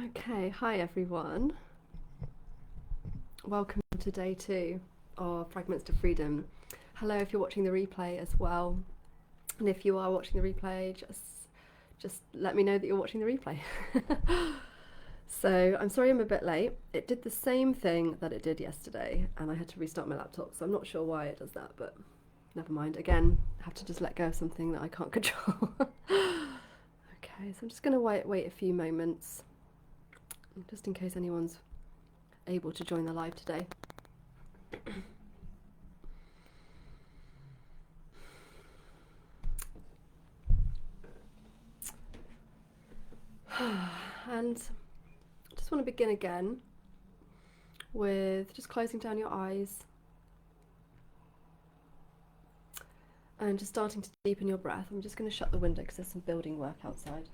Okay, hi everyone. Welcome to day 2 of Fragments to Freedom. Hello if you're watching the replay as well. And if you are watching the replay, just let me know that you're watching the replay. So I'm sorry I'm a bit late. It did the same thing that it did yesterday and I had to restart my laptop, so I'm not sure why it does that, but never mind. Again, I have to just let go of something that I can't control. Okay, so I'm just going to wait a few moments, just in case anyone's able to join the live today. And I just want to begin again with just closing down your eyes and just starting to deepen your breath. I'm just going to shut the window because there's some building work outside.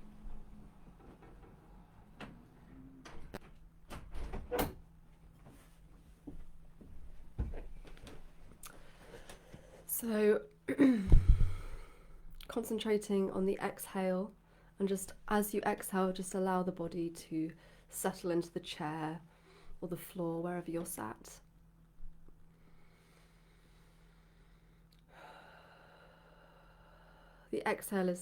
So concentrating on the exhale, and just as you exhale, just allow the body to settle into the chair or the floor, wherever you're sat. The exhale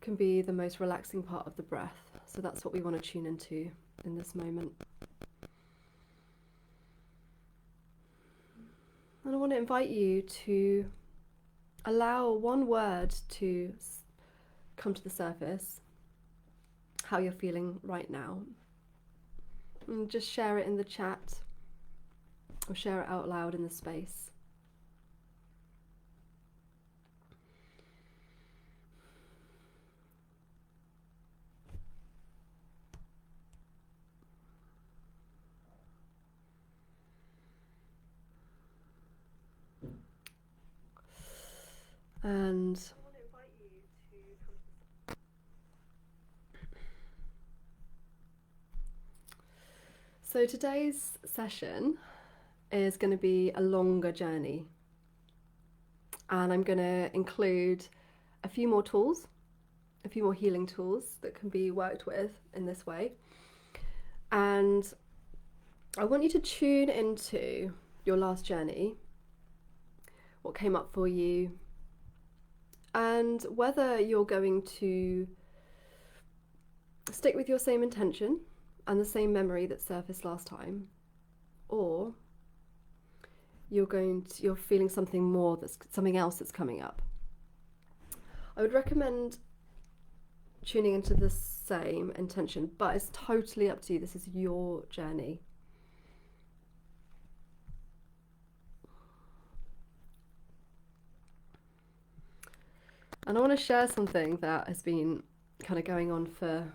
can be the most relaxing part of the breath, so that's what we want to tune into in this moment. And I want to invite you to allow one word to come to the surface, how you're feeling right now. And just share it in the chat or share it out loud in the space. And so today's session is going to be a longer journey, and I'm going to include a few more tools, a few more healing tools that can be worked with in this way. And I want you to tune into your last journey, what came up for you, and whether you're going to stick with your same intention and the same memory that surfaced last time, or you're feeling something more, something else that's coming up. I would recommend tuning into the same intention, but it's totally up to you. This is your journey. And I want to share something that has been kind of going on for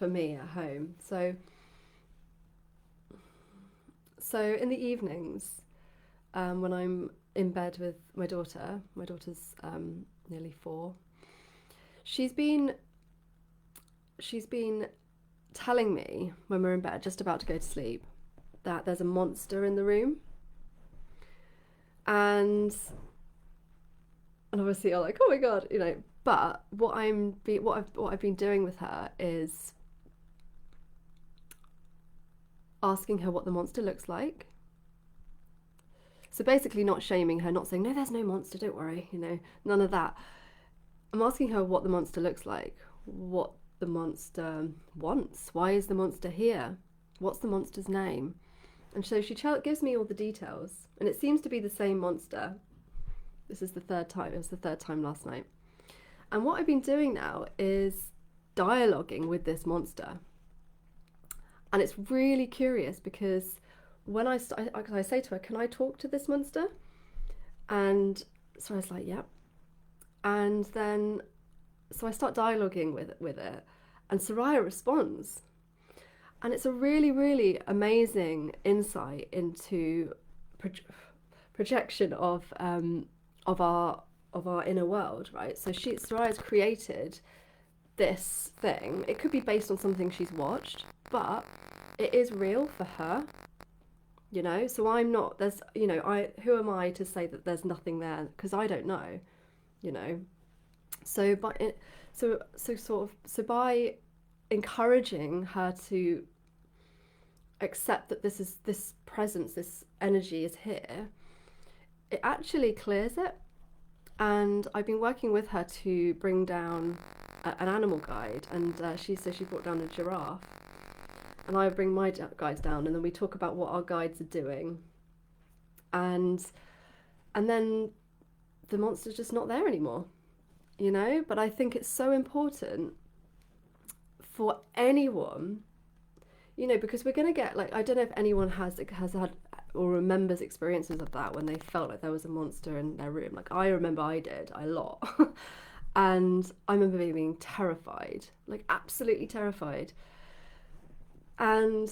me at home. So in the evenings, when I'm in bed with my daughter's nearly 4, she's been telling me when we're in bed, just about to go to sleep, that there's a monster in the room. And obviously I'm like, oh my god, you know. But what I've been doing with her is asking her what the monster looks like. So basically not shaming her, not saying, no, there's no monster, don't worry, you know, none of that. I'm asking her what the monster looks like, what the monster wants, why is the monster here, what's the monster's name? And so she gives me all the details, and it seems to be the same monster. This is the third time, it was the third time last night. And what I've been doing now is dialoguing with this monster. And it's really curious because when I say to her, can I talk to this monster? And so I was like, yep. And then, so I start dialoguing with it, and Soraya responds. And it's a really, really amazing insight into projection of our inner world, right? So Soraya's created this thing. It could be based on something she's watched, but it is real for her, you know. So I'm not, there's, you know, who am I to say that there's nothing there, because I don't know, you know. So by encouraging her to accept that this presence, this energy is here, it actually clears it. And I've been working with her to bring down an animal guide, and she brought down a giraffe, and I bring my guides down, and then we talk about what our guides are doing, and then the monster's just not there anymore, you know. But I think it's so important for anyone, you know, because we're going to get, like, I don't know if anyone has had or remembers experiences of that when they felt like there was a monster in their room. Like, I remember I did a lot. And I remember being terrified, like absolutely terrified. And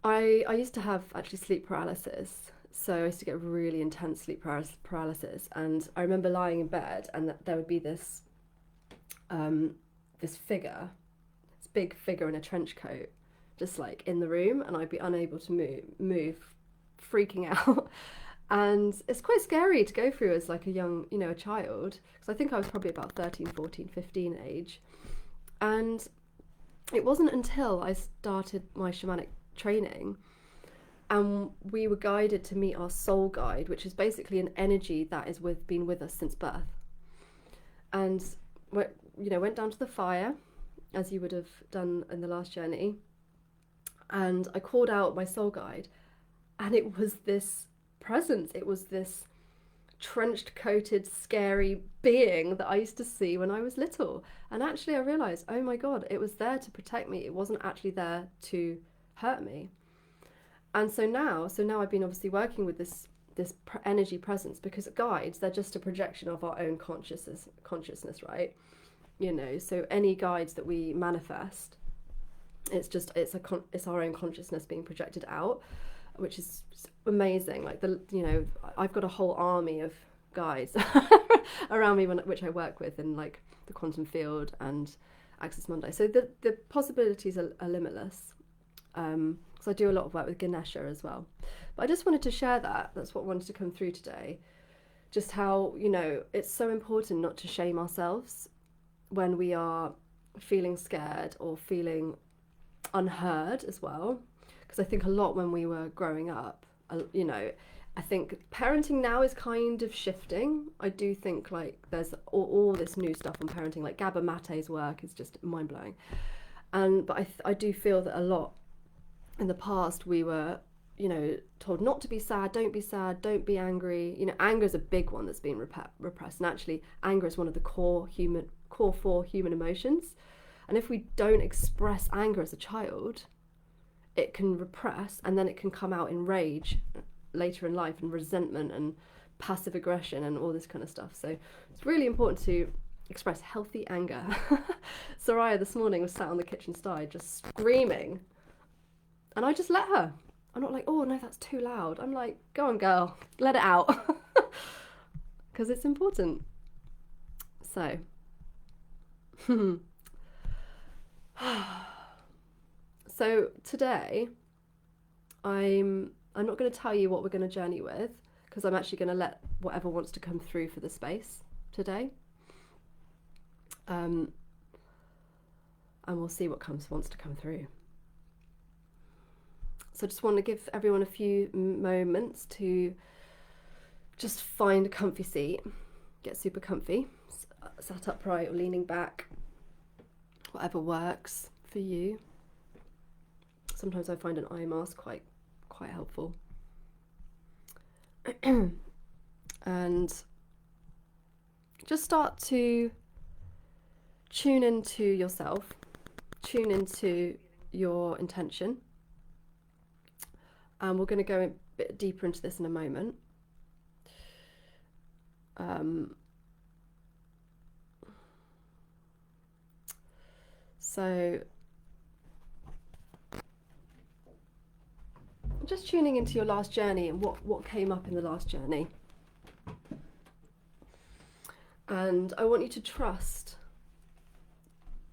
I used to have actually sleep paralysis. So I used to get really intense sleep paralysis. And I remember lying in bed, and there would be this figure, this big figure in a trench coat, just like in the room, and I'd be unable to move, freaking out. And it's quite scary to go through as like a young, you know, a child, because I think I was probably about 13, 14, 15 age. And it wasn't until I started my shamanic training and we were guided to meet our soul guide, which is basically an energy that is been with us since birth. And, you know, went down to the fire, as you would have done in the last journey. And I called out my soul guide, and it was this presence. It was this trenched coated scary being that I used to see when I was little. And actually I realized, oh my god, it was there to protect me. It wasn't actually there to hurt me. And so now I've been obviously working with this energy presence, because guides, they're just a projection of our own consciousness, right? You know, so any guides that we manifest, it's our own consciousness being projected out, which is amazing. Like, you know, I've got a whole army of guides around me which I work with in like the quantum field and Access Monday. So the possibilities are limitless. So I do a lot of work with Ganesha as well. But I just wanted to share that's what wanted to come through today. Just how, you know, it's so important not to shame ourselves when we are feeling scared or feeling unheard as well. Because I think a lot when we were growing up, you know, I think parenting now is kind of shifting. I do think like there's all this new stuff on parenting, like Gabor Mate's work is just mind-blowing. But I do feel that a lot in the past we were, you know, told not to be sad, don't be angry. You know, anger is a big one that's been repressed. And actually anger is one of the core four human emotions. And if we don't express anger as a child, it can repress, and then it can come out in rage later in life, and resentment and passive aggression and all this kind of stuff. So it's really important to express healthy anger. Soraya this morning was sat on the kitchen side just screaming, and I just let her. I'm not like, oh no, that's too loud. I'm like, go on girl, let it out. Because it's important. So so today I'm not going to tell you what we're going to journey with, because I'm actually going to let whatever wants to come through for the space today, and we'll see what wants to come through. So I just want to give everyone a few moments to just find a comfy seat, get super comfy, sat upright or leaning back, whatever works for you. Sometimes I find an eye mask quite helpful. And just start to tune into yourself, tune into your intention. And we're going to go a bit deeper into this in a moment. So just tuning into your last journey and what came up in the last journey. And I want you to trust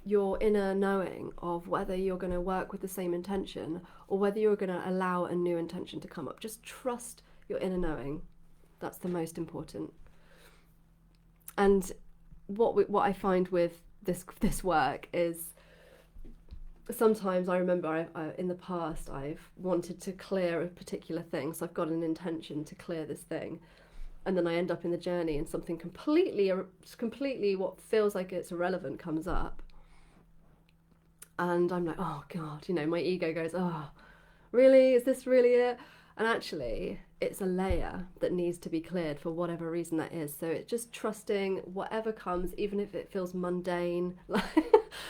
your inner knowing of whether you're going to work with the same intention or whether you're going to allow a new intention to come up. Just trust your inner knowing. That's the most important. And what I find with this work is sometimes I remember in the past I've wanted to clear a particular thing, so I've got an intention to clear this thing, and then I end up in the journey and something completely what feels like it's irrelevant comes up, and I'm like, oh God, my ego goes, oh, really? Is this really it? And actually, it's a layer that needs to be cleared for whatever reason that is. So it's just trusting whatever comes, even if it feels mundane.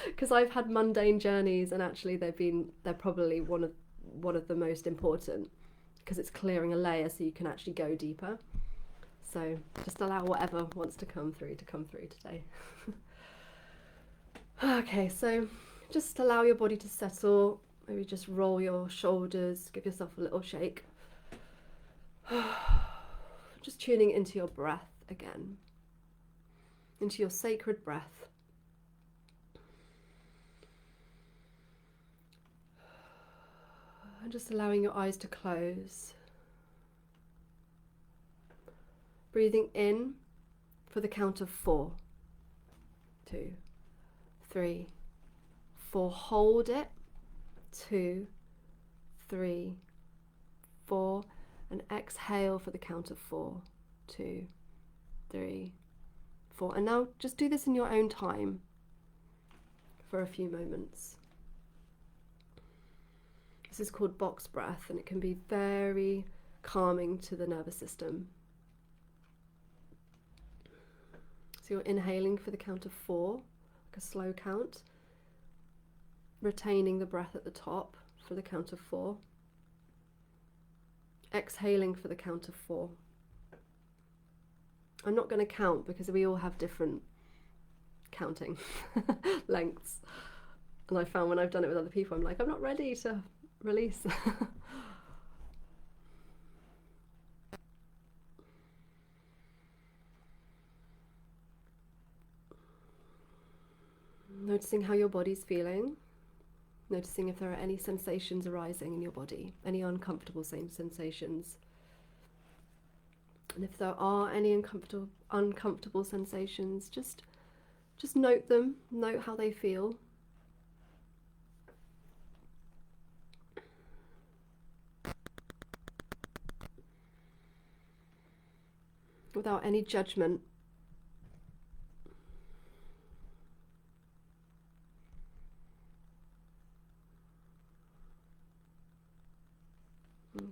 Because I've had mundane journeys, and actually they're probably one of the most important, because it's clearing a layer so you can actually go deeper. So just allow whatever wants to come through today. Okay, so just allow your body to settle. Maybe just roll your shoulders, give yourself a little shake. Just tuning into your breath again, into your sacred breath. And just allowing your eyes to close. Breathing in for the count of 4. 2, 3, 4. Hold it. 2, 3, 4. And exhale for the count of 4. 2, 3, 4. And now just do this in your own time for a few moments. This is called box breath, and it can be very calming to the nervous system. So you're inhaling for the count of 4, like a slow count, retaining the breath at the top for the count of 4, exhaling for the count of 4. I'm not going to count because we all have different counting lengths, and I found when I've done it with other people, I'm like, I'm not ready to release. Noticing how your body's feeling. Noticing if there are any sensations arising in your body, any uncomfortable sensations. And if there are any uncomfortable sensations, just note them, note how they feel. Without any judgment. Okay.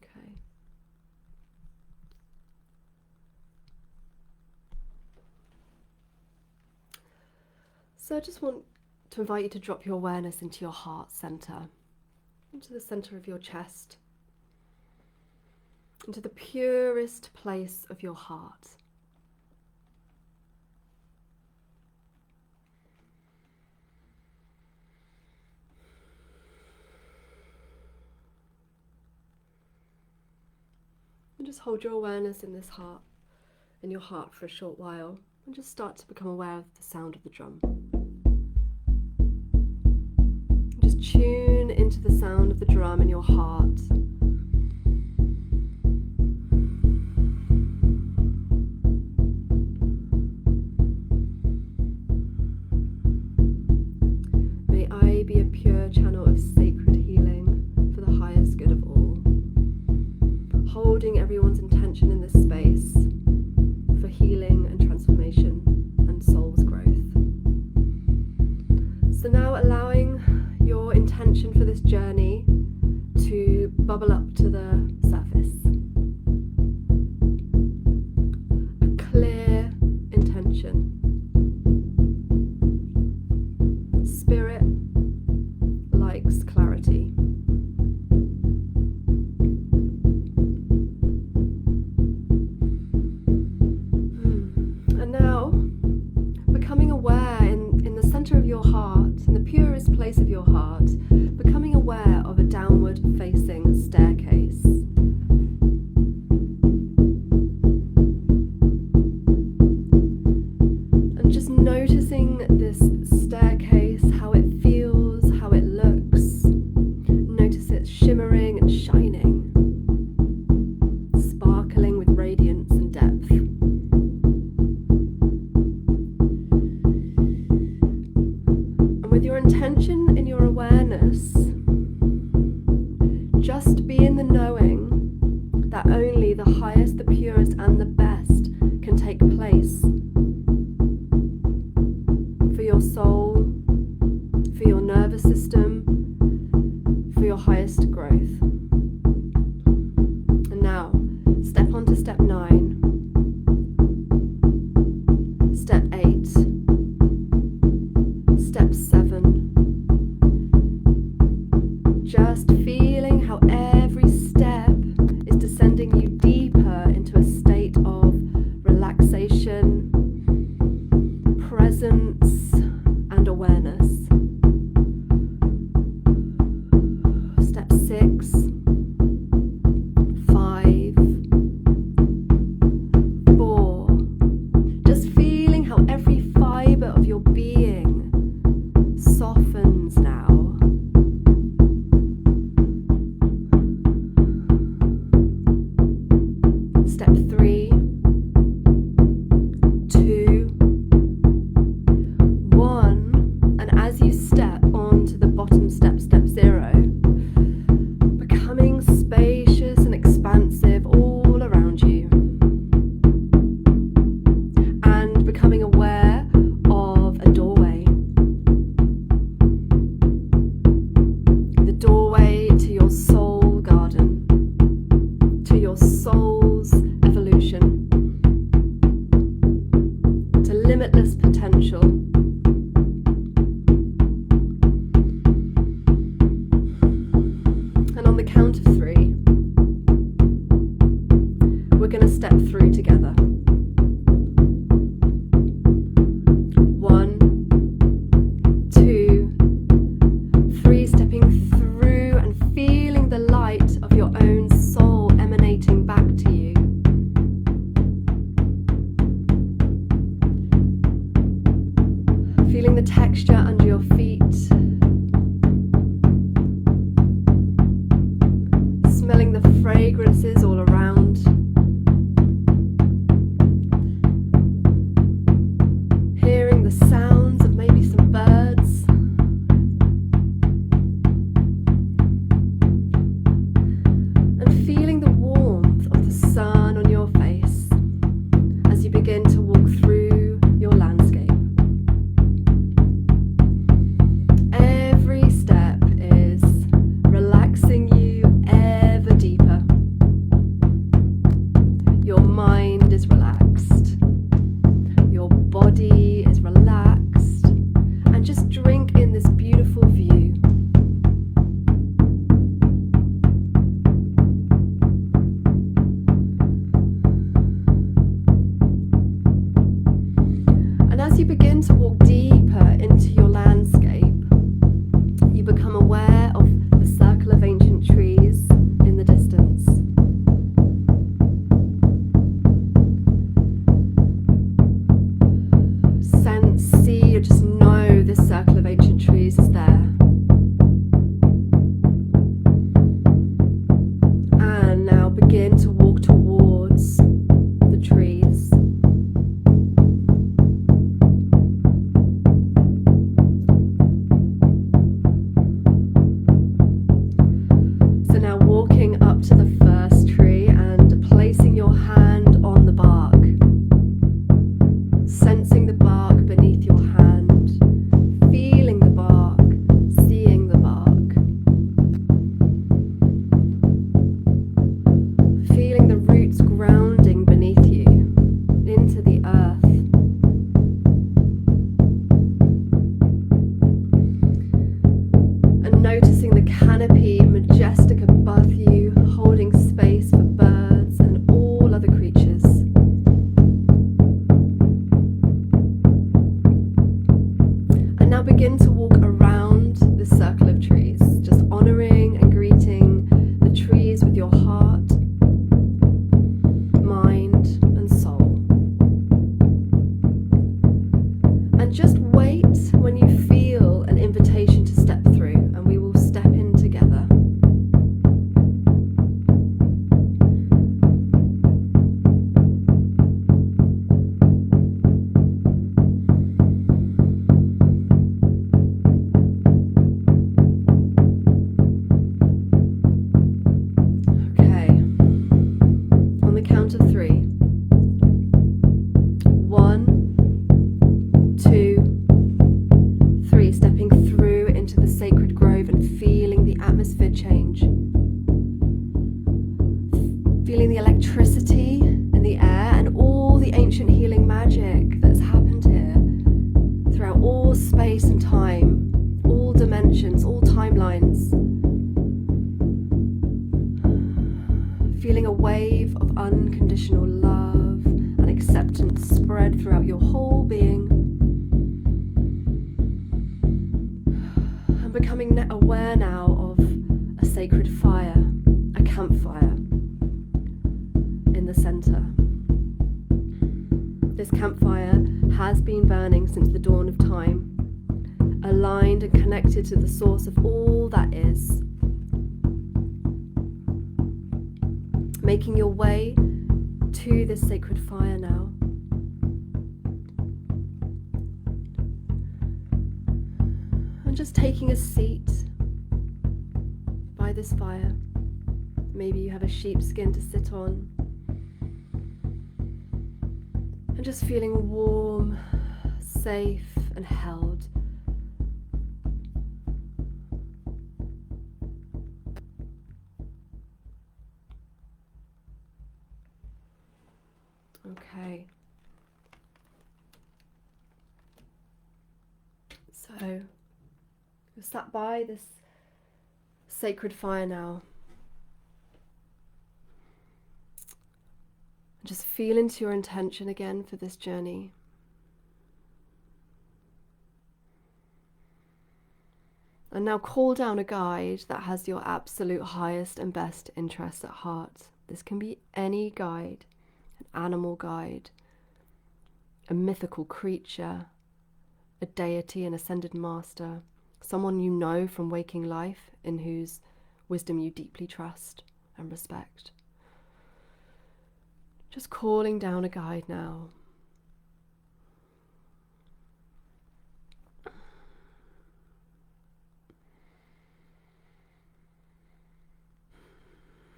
So I just want to invite you to drop your awareness into your heart center, into the center of your chest, into the purest place of your heart. And just hold your awareness in this heart, in your heart for a short while, and just start to become aware of the sound of the drum. Just tune into the sound of the drum in your heart. May I be a pure channel of sacred healing for the highest good of all. Holding everyone's intention in this space for healing and transformation and soul's growth. So now allowing your intention for this journey to bubble up to the surface. A clear intention. Spirit likes clarity. And now, becoming aware in the center of your heart, in the purest place of your heart, becoming aware of a downward facing staircase. And just noticing this staircase, how it feels, how it looks. Notice it shimmering and shining, sparkling with radiance and depth. And with your intention and your awareness, awareness. Just be in the knowing that only the highest, the purest, and the best can take place for your soul, for your nervous system, for your highest growth. And now, step on to step 9, step 8, step 7. Just feeling how every step is descending you deeper into a state of relaxation, presence, and awareness. Step 6, 5, 4. Just feeling how every fiber of your being softens now. Step 3, 2, 1, and as you step onto the bottom step, step 0, becoming spacious and expansive all around you, and becoming aware of a doorway. The doorway to your soul garden, to your soul's evolution, to limitless potential. And on the count of 3, we're going to step through together. 1, 2, 3, stepping through and feeling the light of your own soul emanating back to you. Feeling the texture under your feet. Smelling the fragrances all around. Hearing the sounds of maybe some birds. And feeling the warmth of the sun on your face as you begin to walk through your landscape. Every step is relaxing you ever deeper. Your mind is relaxed. Your body is relaxed. And just drink in this beautiful view. And as you begin to walk deeper into your landscape, you become aware of the circle of ancient trees in the distance. Sense, see, or just know this circle of ancient trees is there. And now begin to walk towards the trees. So now walking up to the first tree and placing your hand on the bark. Sensing the bark beneath your hand. Feeling the bark. Seeing the bark. Feeling the roots grounding beneath you into the earth. And noticing the canopy majestic above you, holding space for birds and all other creatures. And now begin to walk around this circle of trees, just honouring and greeting the trees with your heart, mind, and soul. And just wait when you feel an invitation to step through, and we will step in together. unconditional love and acceptance spread throughout your whole being. And becoming aware now of a sacred fire, a campfire in the center. This campfire has been burning since the dawn of time, aligned and connected to the source of all that is. Making your way to this sacred fire now. And just taking a seat by this fire. Maybe you have a sheepskin to sit on. And just feeling warm, safe and held. Okay. So, you're sat by this sacred fire now. Just feel into your intention again for this journey. And now call down a guide that has your absolute highest and best interests at heart. This can be any guide, an animal guide, a mythical creature, a deity, an ascended master, someone you know from waking life in whose wisdom you deeply trust and respect. Just calling down a guide now.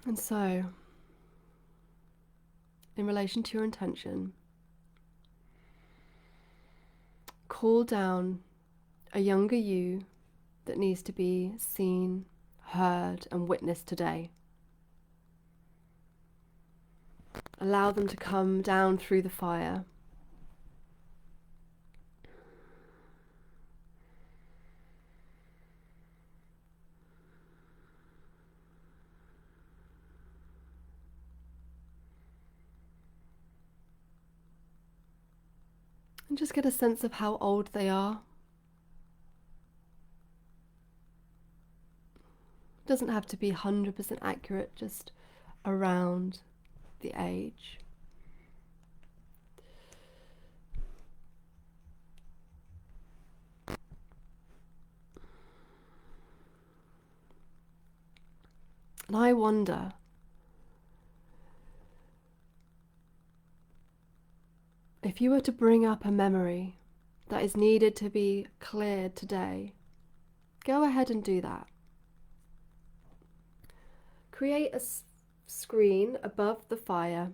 And so, in relation to your intention, call down a younger you that needs to be seen, heard, and witnessed today. Allow them to come down through the fire. And just get a sense of how old they are. It doesn't have to be 100% accurate, just around the age. And I wonder if you were to bring up a memory that is needed to be cleared today, go ahead and do that. Create a screen above the fire.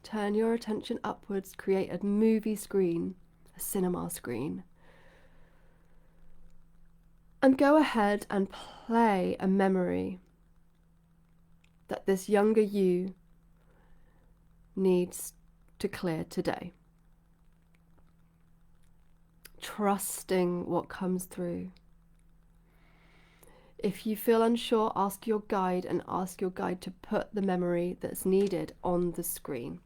Turn your attention upwards. Create a movie screen, a cinema screen. And go ahead and play a memory that this younger you needs to clear today. Trusting what comes through. If you feel unsure, ask your guide and ask your guide to put the memory that's needed on the screen.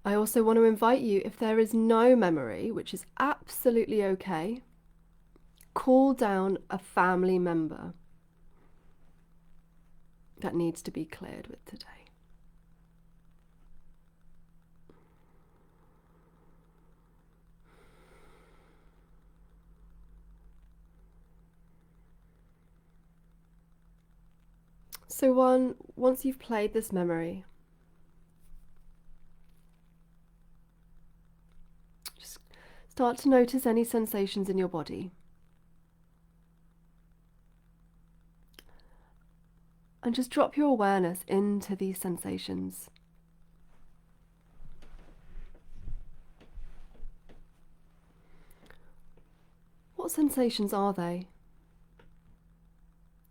I also want to invite you, if there is no memory, which is absolutely okay, call down a family member that needs to be cleared with today. So once you've played this memory, just start to notice any sensations in your body. And just drop your awareness into these sensations. What sensations are they?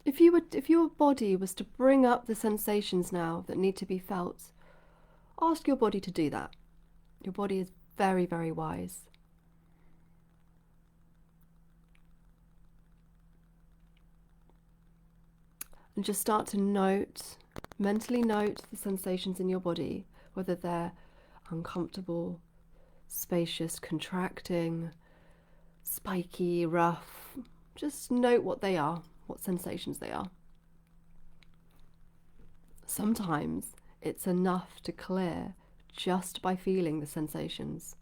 If your body was to bring up the sensations now that need to be felt, ask your body to do that. Your body is very, very wise. And just start to mentally note the sensations in your body, whether they're uncomfortable, spacious, contracting, spiky, rough. Just note what they are, what sensations they are. Sometimes it's enough to clear just by feeling the sensations.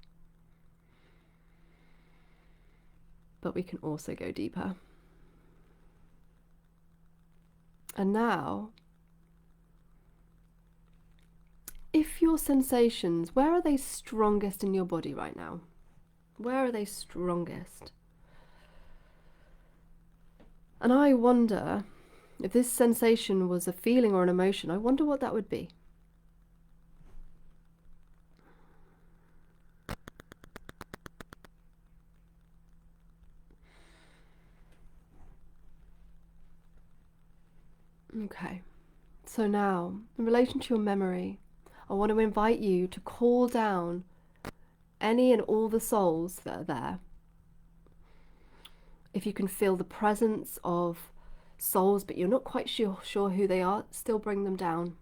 But we can also go deeper. And now, if your sensations, where are they strongest in your body right now? Where are they strongest? And I wonder, if this sensation was a feeling or an emotion, I wonder what that would be. Okay, so now, in relation to your memory, I want to invite you to call down any and all the souls that are there. If you can feel the presence of souls, but you're not quite sure who they are, still bring them down.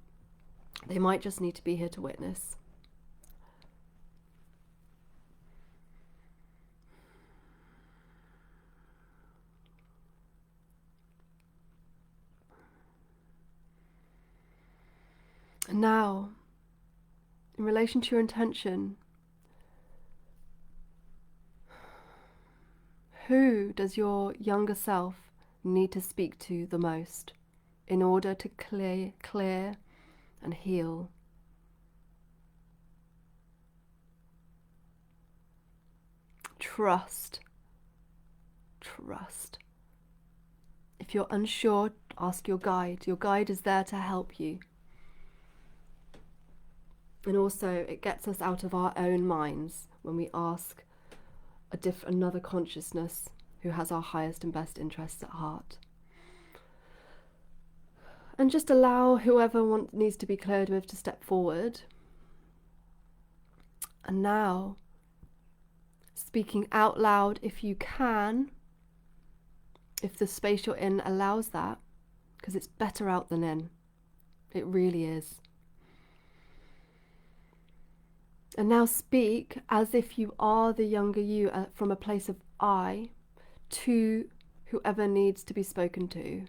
They might just need to be here to witness. And now, in relation to your intention, who does your younger self need to speak to the most in order to clear and heal? Trust. If you're unsure, ask your guide. Your guide is there to help you. And also, it gets us out of our own minds when we ask another consciousness who has our highest and best interests at heart. And just allow whoever needs to be cleared with to step forward. And now, speaking out loud if you can, if the space you're in allows that, because it's better out than in. It really is. And now speak as if you are the younger you, from a place of I, to whoever needs to be spoken to.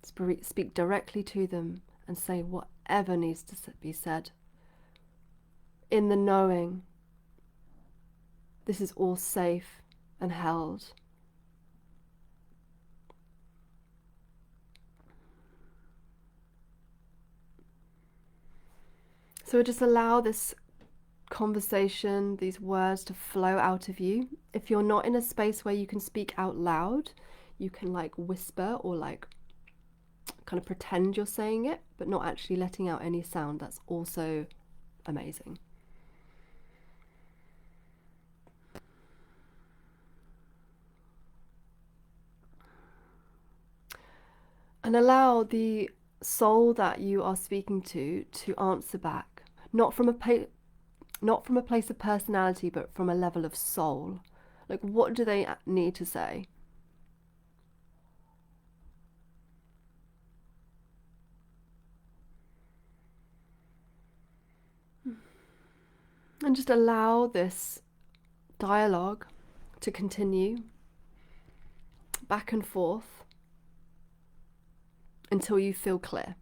Speak directly to them and say whatever needs to be said. In the knowing, this is all safe and held. So just allow this conversation, these words to flow out of you. If you're not in a space where you can speak out loud, you can whisper or kind of pretend you're saying it, but not actually letting out any sound. That's also amazing. And allow the soul that you are speaking to answer back, not from a place of personality, but from a level of soul. What do they need to say? And just allow this dialogue to continue back and forth until you feel clear.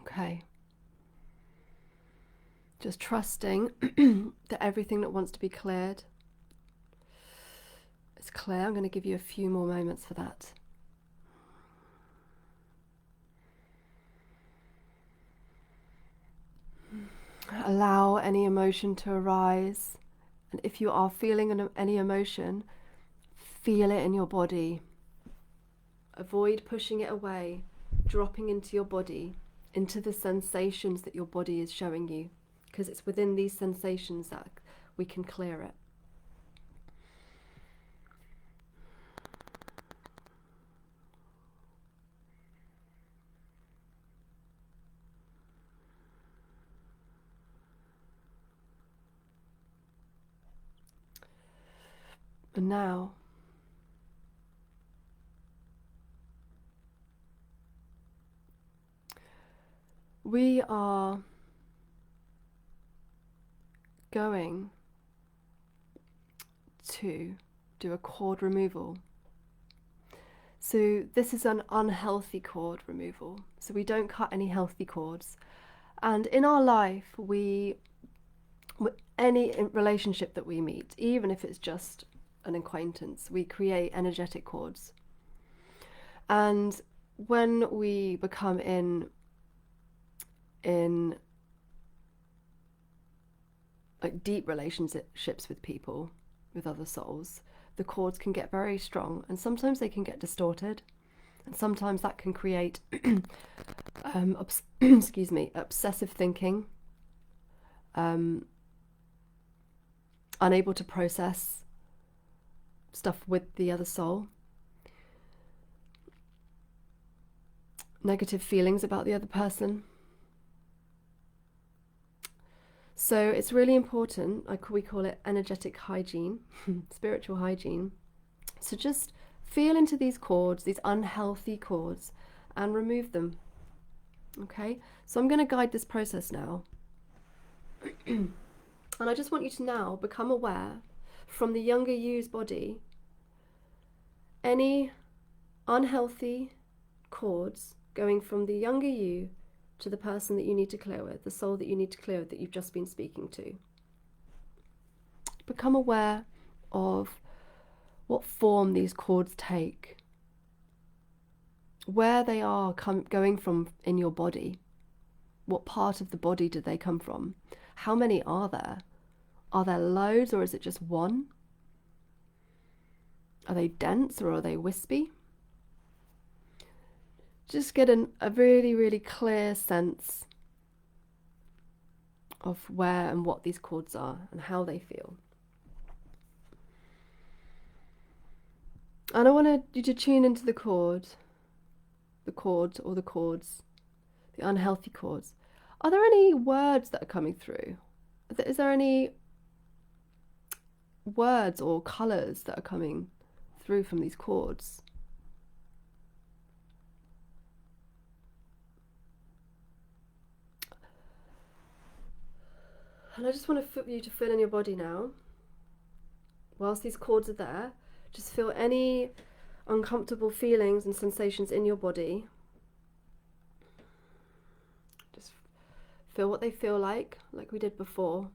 Okay. Just trusting that everything that wants to be cleared is clear. I'm going to give you a few more moments for that. Allow any emotion to arise. And if you are feeling any emotion, feel it in your body. Avoid pushing it away, dropping into your body, into the sensations that your body is showing you. Because it's within these sensations that we can clear it. And now, we are going to do a cord removal. So this is an unhealthy cord removal. So we don't cut any healthy cords. And in our life, any relationship that we meet, even if it's just an acquaintance, we create energetic cords. And when we become in like deep relationships with people, with other souls, the cords can get very strong, and sometimes they can get distorted, and sometimes that can create obsessive thinking, unable to process stuff with the other soul, negative feelings about the other person. So it's really important, we call it energetic hygiene, spiritual hygiene. So just feel into these cords, these unhealthy cords, and remove them. Okay, so I'm going to guide this process now. And I just want you to now become aware from the younger you's body, any unhealthy cords going from the younger you to the person that you need to clear with, the soul that you need to clear with, that you've just been speaking to. Become aware of what form these cords take, where they are going from in your body. What part of the body do they come from? How many are there? Are there loads, or is it just one? Are they dense or are they wispy? Just get a really, really clear sense of where and what these cords are and how they feel. And I want you to tune into the cords, the unhealthy cords. Are there any words that are coming through? Is there any words or colours that are coming through from these cords? And I just want you to feel in your body now, whilst these cords are there, just feel any uncomfortable feelings and sensations in your body. Just feel what they feel like we did before.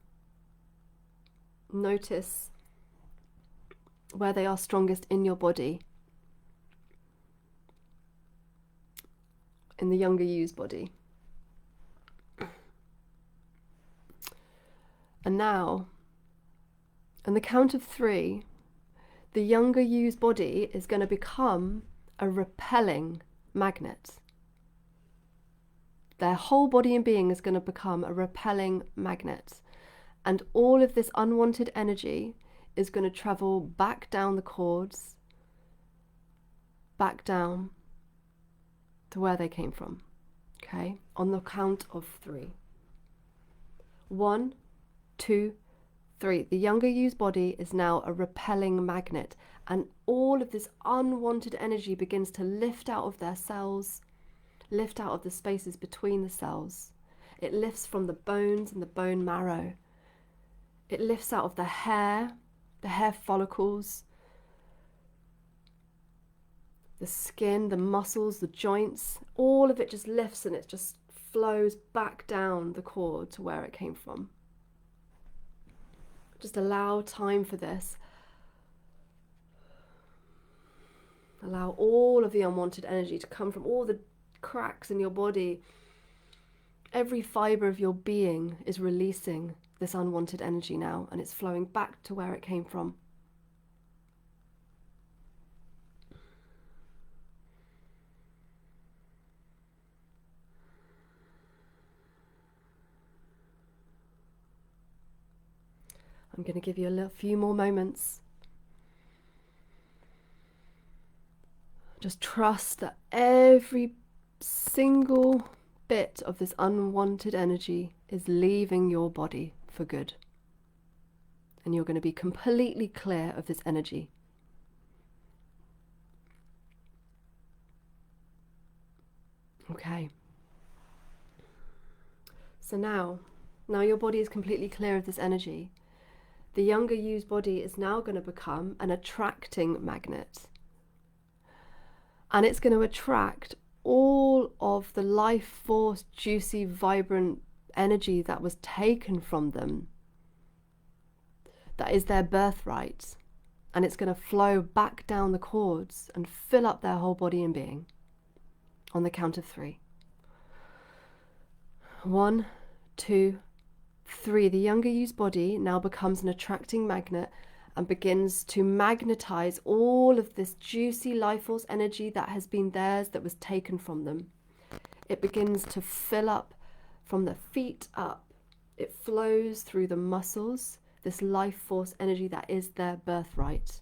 Notice where they are strongest in your body, in the younger you's body. And now, on the count of 3, the younger you's body is going to become a repelling magnet. Their whole body and being is going to become a repelling magnet. And all of this unwanted energy is going to travel back down the cords, back down to where they came from. Okay? On the count of 3. 1, 2, 3. The younger you's body is now a repelling magnet, and all of this unwanted energy begins to lift out of their cells, lift out of the spaces between the cells. It lifts from the bones and the bone marrow. It lifts out of the hair follicles, the skin, the muscles, the joints. All of it just lifts and it just flows back down the cord to where it came from. Just allow time for this. Allow all of the unwanted energy to come from all the cracks in your body. Every fibre of your being is releasing this unwanted energy now, and it's flowing back to where it came from. I'm going to give you a few more moments. Just trust that every single bit of this unwanted energy is leaving your body for good. And you're going to be completely clear of this energy. Okay. So now your body is completely clear of this energy. The younger you's body is now going to become an attracting magnet. And it's going to attract all of the life force, juicy, vibrant energy that was taken from them. That is their birthright. And it's going to flow back down the cords and fill up their whole body and being. On the count of 3. 1, 2, 3. The younger you's body now becomes an attracting magnet and begins to magnetize all of this juicy life force energy that has been theirs, that was taken from them. It begins to fill up from the feet up. It flows through the muscles, this life force energy that is their birthright.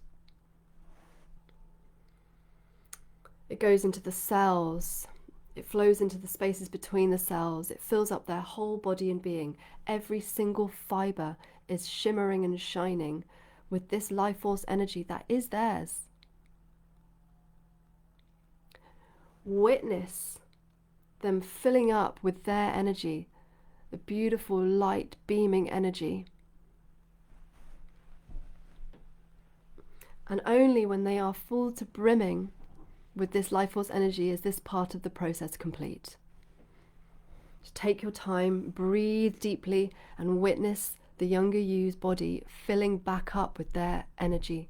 It goes into the cells. It flows into the spaces between the cells. It fills up their whole body and being. Every single fiber is shimmering and shining with this life force energy that is theirs. Witness them filling up with their energy, the beautiful light beaming energy. And only when they are full to brimming with this life force energy is this part of the process complete. Just take your time, breathe deeply, and witness the younger you's body filling back up with their energy.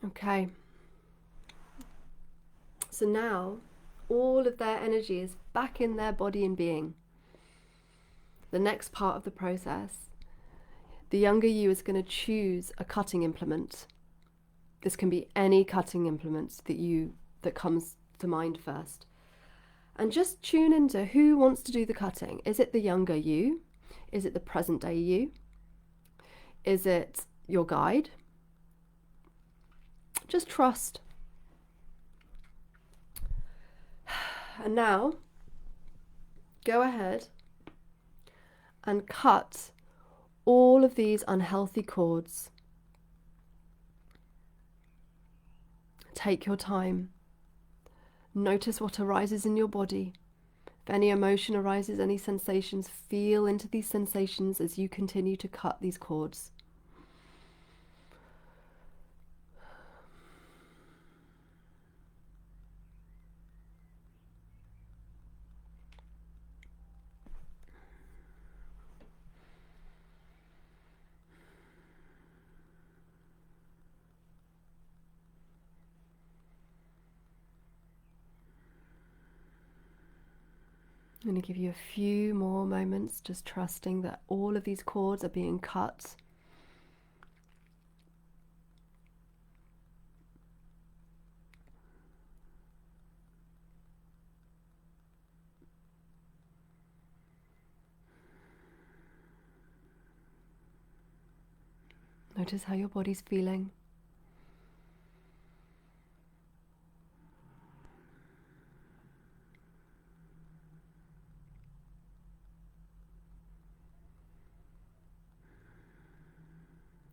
Okay. So now all of their energy is back in their body and being. The next part of the process, the younger you is going to choose a cutting implement. This can be any cutting implement that comes to mind first. And just tune into who wants to do the cutting. Is it the younger you? Is it the present day you? Is it your guide? Just trust. And now, go ahead and cut all of these unhealthy cords. Take your time. Notice what arises in your body. If any emotion arises, any sensations, feel into these sensations as you continue to cut these cords. I'm going to give you a few more moments, just trusting that all of these cords are being cut. Notice how your body's feeling.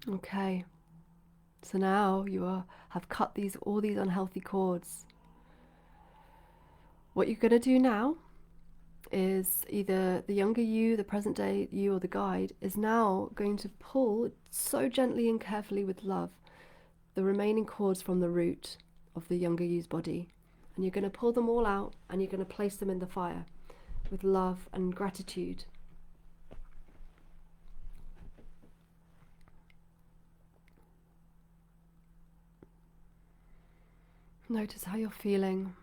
Okay, so now you have cut all these unhealthy cords. What you're going to do now is either the younger you, the present day you, or the guide is now going to pull so gently and carefully with love the remaining cords from the root of the younger you's body. And you're going to pull them all out and you're going to place them in the fire with love and gratitude. Notice how you're feeling.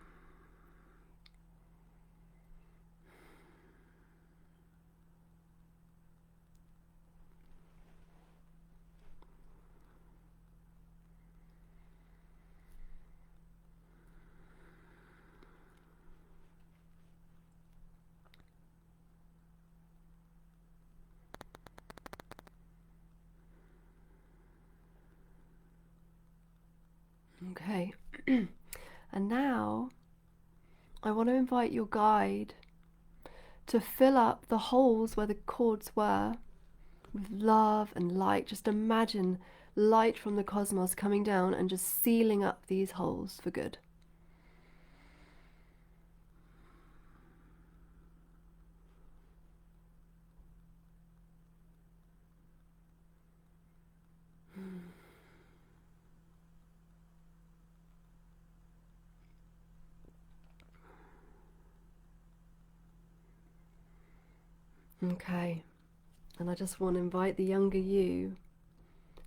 And now I want to invite your guide to fill up the holes where the cords were with love and light. Just imagine light from the cosmos coming down and just sealing up these holes for good. Okay, and I just want to invite the younger you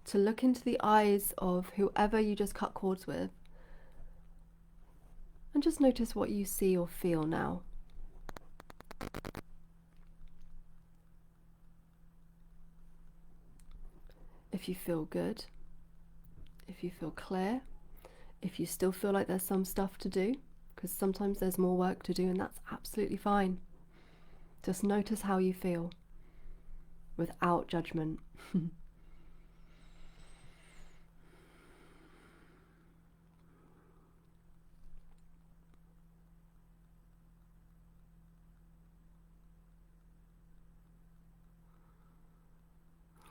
to look into the eyes of whoever you just cut cords with and just notice what you see or feel now. If you feel good, if you feel clear, if you still feel like there's some stuff to do, because sometimes there's more work to do and that's absolutely fine. Just notice how you feel without judgment.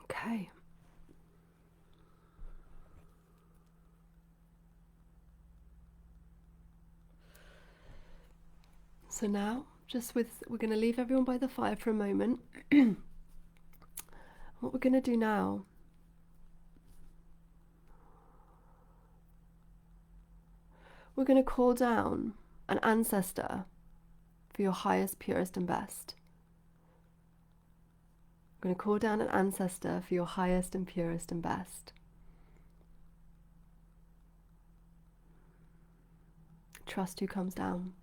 Okay. So now, we're going to leave everyone by the fire for a moment. What we're going to do now, we're going to call down an ancestor for your highest, purest and best. We're going to call down an ancestor for your highest and purest and best. Trust who comes down.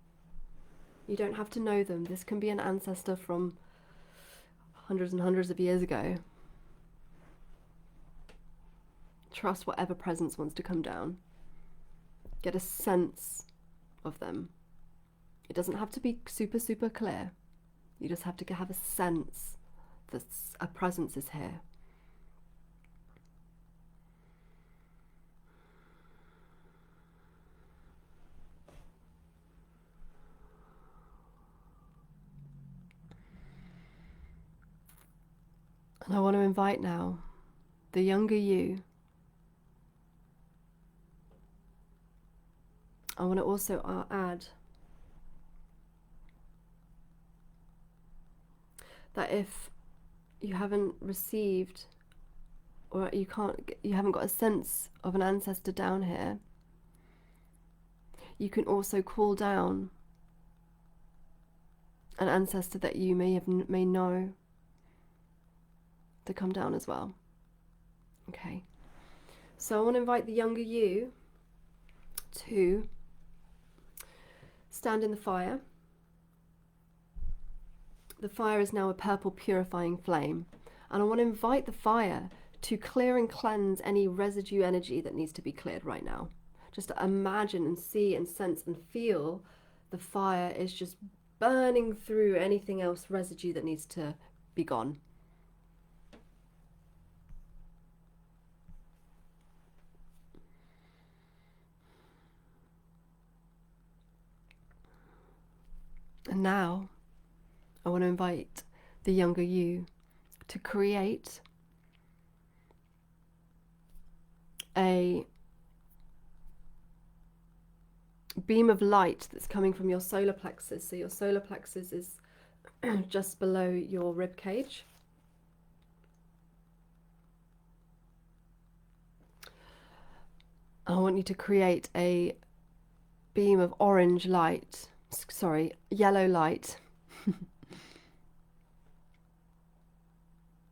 You don't have to know them. This can be an ancestor from hundreds and hundreds of years ago. Trust whatever presence wants to come down. Get a sense of them. It doesn't have to be super, super clear. You just have to have a sense that a presence is here. And I want to invite now the younger you. I want to also add that if you haven't received or you haven't got a sense of an ancestor down here, you can also call down an ancestor that you may know to come down as well. Okay, so I want to invite the younger you to stand in the fire. The fire is now a purple purifying flame, and I want to invite the fire to clear and cleanse any residue energy that needs to be cleared right now. Just to imagine and see and sense and feel the fire is just burning through anything else, residue that needs to be gone. And now I want to invite the younger you to create a beam of light that's coming from your solar plexus. So your solar plexus is just below your rib cage. I want you to create a beam of orange light, yellow light.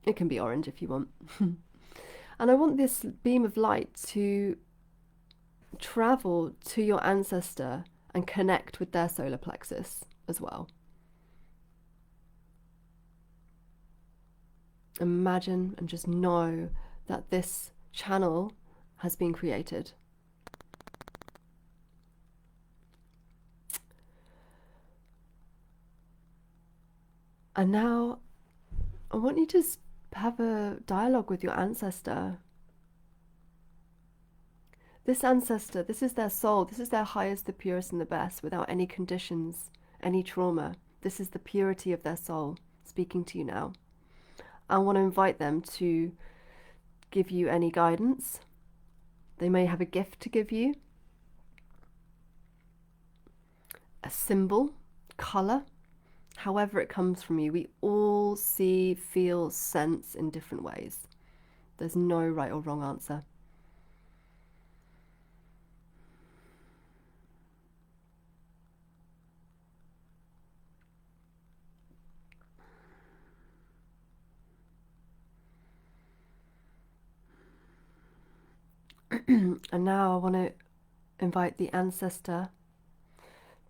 It can be orange if you want. And I want this beam of light to travel to your ancestor and connect with their solar plexus as well. Imagine and just know that this channel has been created. And now I want you to have a dialogue with your ancestor. This ancestor, this is their soul, this is their highest, the purest and the best, without any conditions, any trauma. This is the purity of their soul speaking to you now. I want to invite them to give you any guidance. They may have a gift to give you, a symbol, colour, however it comes from you. We all see, feel, sense in different ways. There's no right or wrong answer. And now I want to invite the ancestor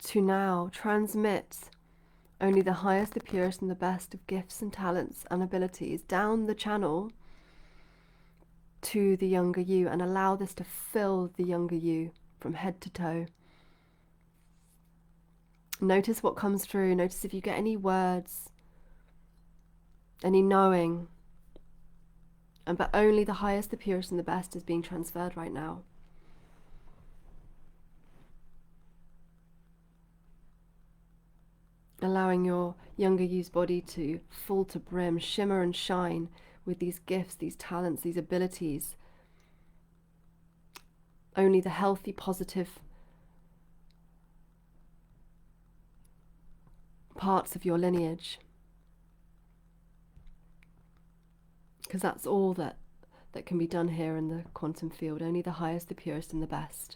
to now transmit only the highest, the purest and the best of gifts and talents and abilities down the channel to the younger you, and allow this to fill the younger you from head to toe. Notice what comes through. Notice if you get any words, any knowing. But only the highest, the purest and the best is being transferred right now. Allowing your younger you's body to full to brim, shimmer and shine with these gifts, these talents, these abilities. Only the healthy, positive parts of your lineage. Because that's all that can be done here in the quantum field. Only the highest, the purest and the best.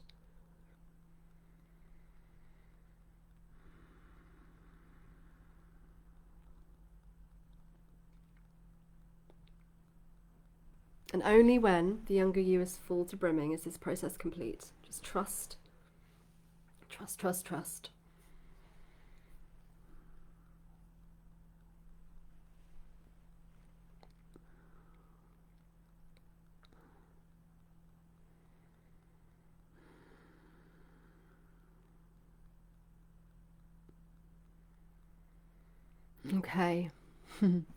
And only when the younger you is full to brimming is this process complete. Just trust, trust, trust, trust. Okay,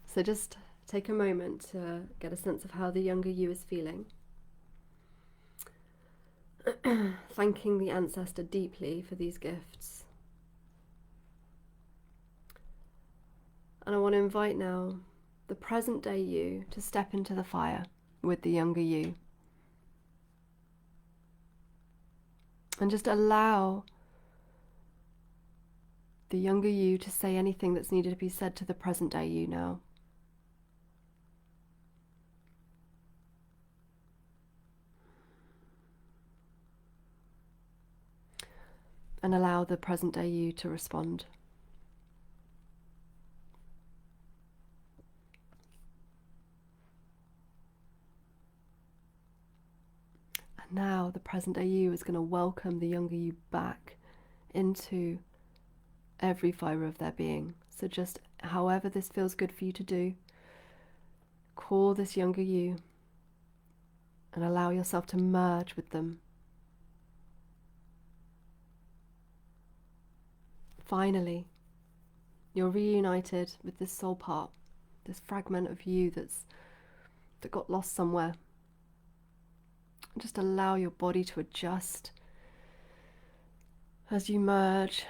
so just take a moment to get a sense of how the younger you is feeling. Thanking the ancestor deeply for these gifts. And I want to invite now the present day you to step into the fire with the younger you. And just allow the younger you to say anything that's needed to be said to the present day you now. And allow the present day you to respond. And now the present day you is going to welcome the younger you back into every fibre of their being. So just however this feels good for you to do, call this younger you and allow yourself to merge with them. Finally, you're reunited with this soul part, this fragment of you that got lost somewhere. Just allow your body to adjust as you merge.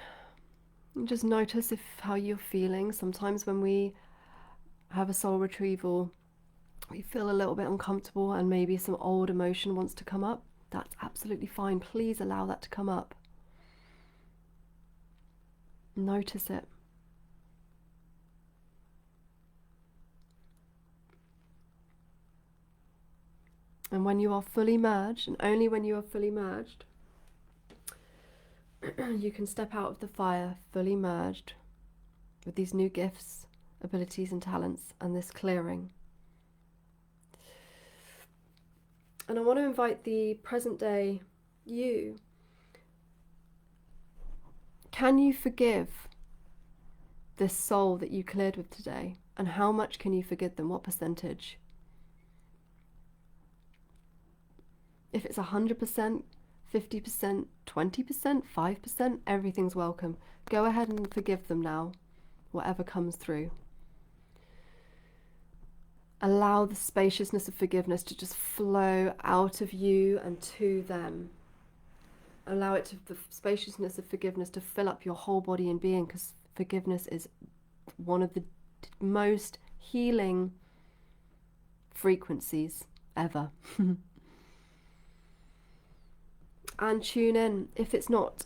And just notice how you're feeling. Sometimes when we have a soul retrieval, we feel a little bit uncomfortable and maybe some old emotion wants to come up. That's absolutely fine. Please allow that to come up. Notice it. And when you are fully merged, and only when you are fully merged, you can step out of the fire fully merged with these new gifts, abilities and talents, and this clearing. And I want to invite the present day you. Can you forgive this soul that you cleared with today? And how much can you forgive them? What percentage? If it's 100%, 50%, 20%, 5%, everything's welcome. Go ahead and forgive them now, whatever comes through. Allow the spaciousness of forgiveness to just flow out of you and to them. Allow it to, the spaciousness of forgiveness to fill up your whole body and being, because forgiveness is one of the most healing frequencies ever. And tune in, if it's not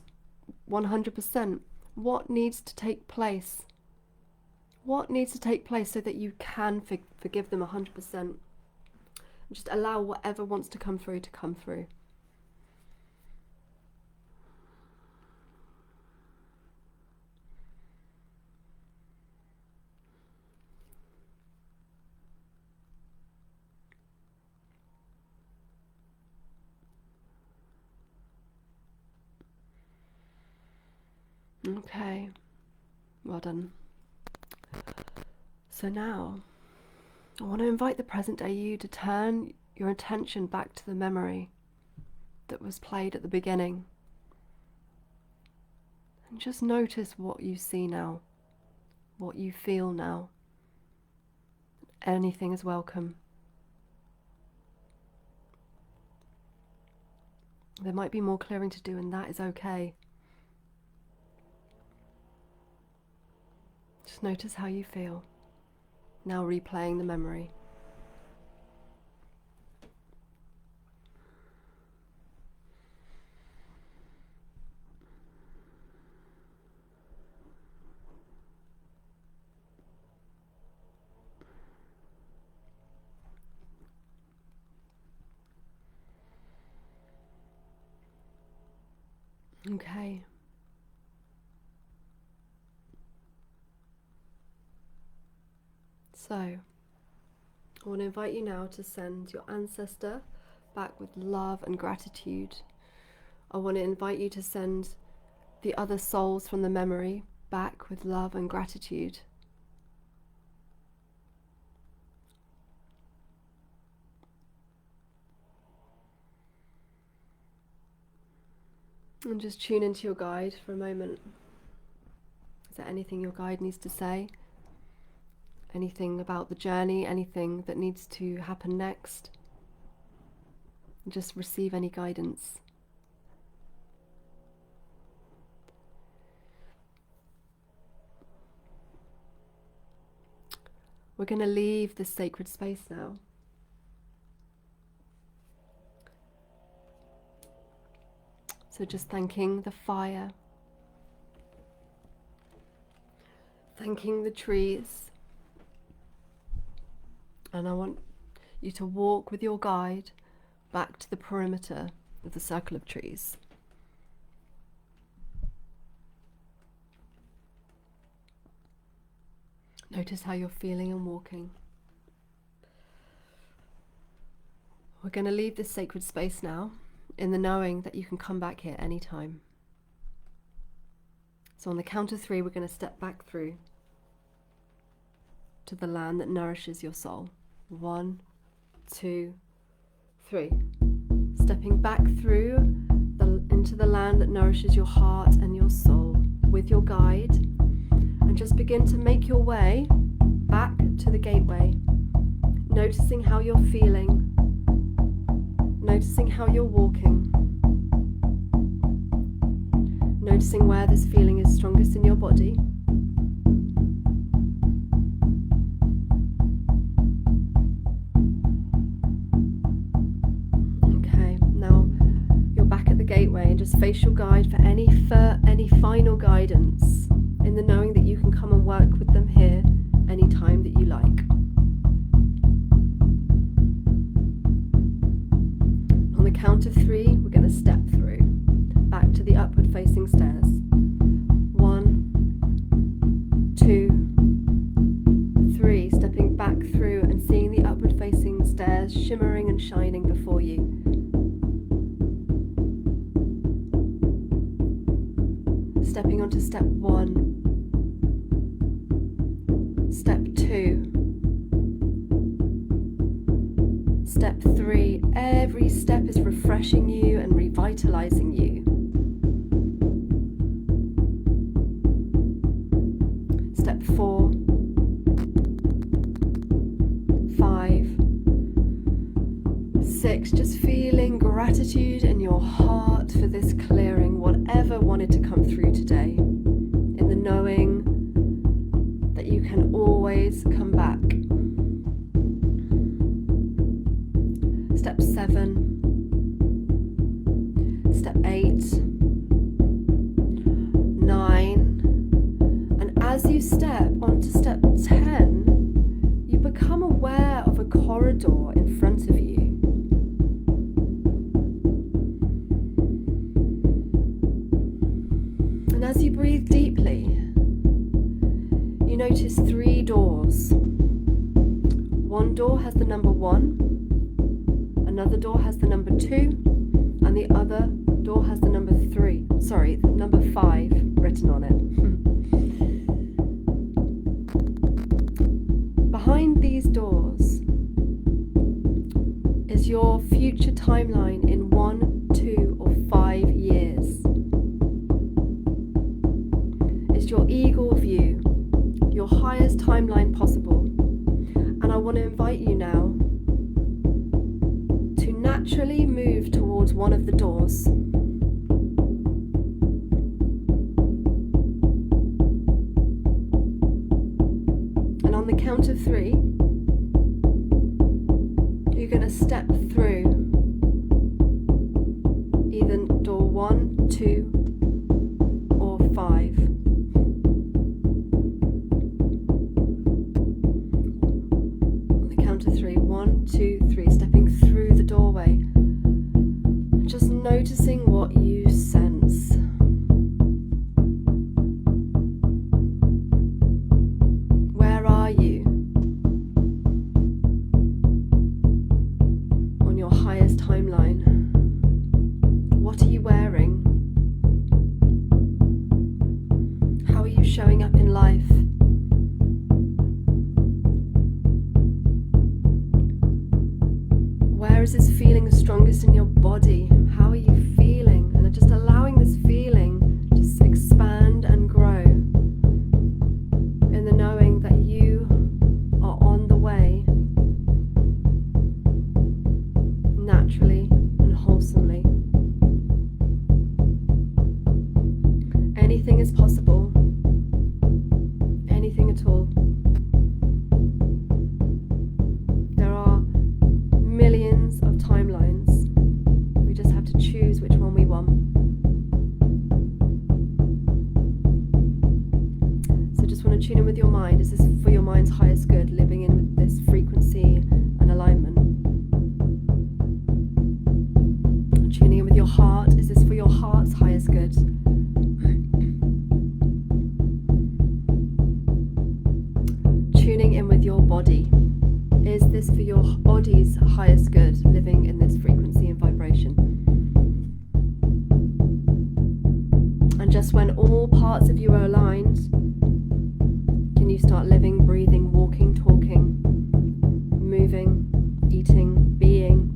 100%, what needs to take place? What needs to take place so that you can forgive them 100%? Just allow whatever wants to come through to come through. Okay, well done. So now, I want to invite the present day you to turn your attention back to the memory that was played at the beginning. And just notice what you see now, what you feel now. Anything is welcome. There might be more clearing to do, and that is okay. Just notice how you feel. Now replaying the memory. Okay. So, I want to invite you now to send your ancestor back with love and gratitude. I want to invite you to send the other souls from the memory back with love and gratitude. And just tune into your guide for a moment. Is there anything your guide needs to say? Anything about the journey? Anything that needs to happen next? Just receive any guidance. We're going to leave this sacred space now. So just thanking the fire, thanking the trees, and I want you to walk with your guide back to the perimeter of the circle of trees. Notice how you're feeling and walking. We're going to leave this sacred space now, in the knowing that you can come back here anytime. So on the count of 3, we're going to step back through to the land that nourishes your soul. 1, 2, 3. Stepping back through into the land that nourishes your heart and your soul with your guide, and just begin to make your way back to the gateway, noticing how you're feeling, noticing how you're walking, noticing where this feeling is strongest in your body. Okay, now you're back at the gateway, and just face your guide for any final guidance, in the knowing that you can come and work with them here anytime that you like. On the count of 3, we're going to step through, back to the upward facing stairs. 1, 2, 3, stepping back through and seeing the upward facing stairs shimmering and shining before you. Stepping onto step 1, step 2, step 3. Every step is refreshing you and revitalizing you. Step 4, 5, 6. Just feeling gratitude in your heart for this clearing. through today, in the knowing that you can always come back. Step 7, step 8, 9, and as you step onto step 10, you become aware of a corridor in front of you. And as you breathe deeply, you notice 3 doors. One door has the number 1, another door has the number 2, and the other door has the number 5 written on it. Behind these doors is your future timeline in 1, 2, or 5 years. It's your eagle view, your highest timeline possible. And I want to invite you now to naturally move towards one of the doors. And on the count of 3, you're going to step through either door 1, 2, or 5. On the count of 3, 1, 2, 3, stepping through the doorway. Just noticing what you sense. Where are you on your highest timeline? What are you wearing? How are you showing up in life? Where is this feeling the strongest in your body? How are you feeling? And just allowing this feeling just expand and grow in the knowing that you are on the way naturally and wholesomely. Anything is possible. Anything at all. There are millions of timelines. We just have to choose which one we want. So just want to tune in with your mind. Is this for your mind's highest good, living in with this frequency and alignment? Tuning in with your heart. Is this for your heart's highest good? Tuning in with your body. Is this for your body's highest good, living in this frequency and vibration? And just when all parts of you are aligned, can you start living, breathing, walking, talking, moving, eating, being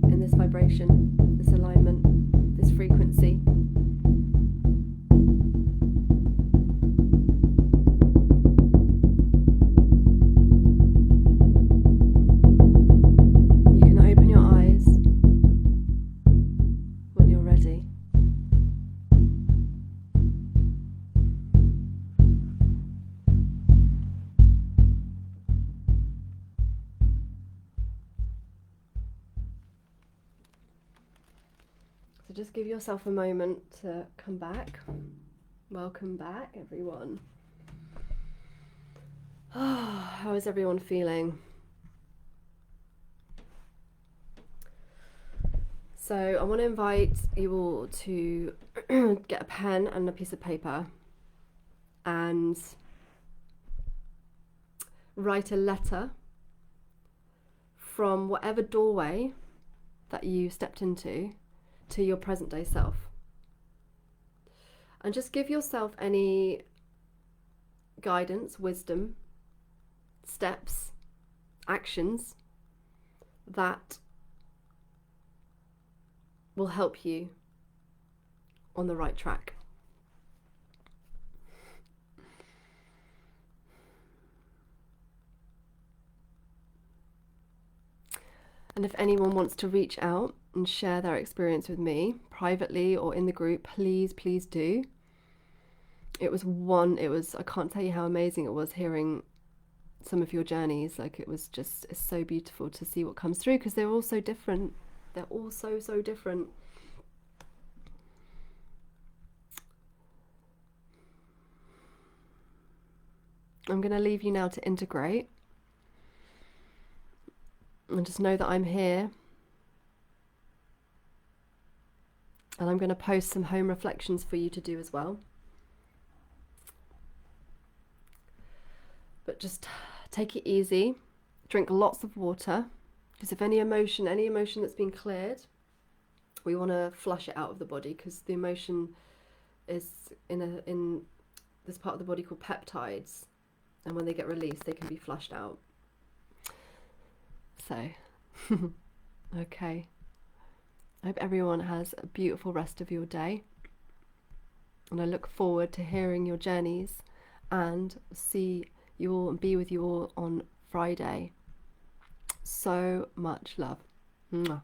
in this vibration, this alignment, this frequency? So just give yourself a moment to come back. Welcome back, everyone. How is everyone feeling? So I want to invite you all to get a pen and a piece of paper and write a letter from whatever doorway that you stepped into to your present day self. And just give yourself any guidance, wisdom, steps, actions that will help you on the right track. And if anyone wants to reach out and share their experience with me, privately or in the group, please do. I can't tell you how amazing it was hearing some of your journeys. Like, it's so beautiful to see what comes through, because they're all so different. They're all so, so different. I'm going to leave you now to integrate, and just know that I'm here. And I'm going to post some home reflections for you to do as well. But just take it easy. Drink lots of water, because if any emotion that's been cleared, we want to flush it out of the body, because the emotion is in this part of the body called peptides, and when they get released, they can be flushed out. So, okay. I hope everyone has a beautiful rest of your day, and I look forward to hearing your journeys and see you all and be with you all on Friday. So much love. Mwah.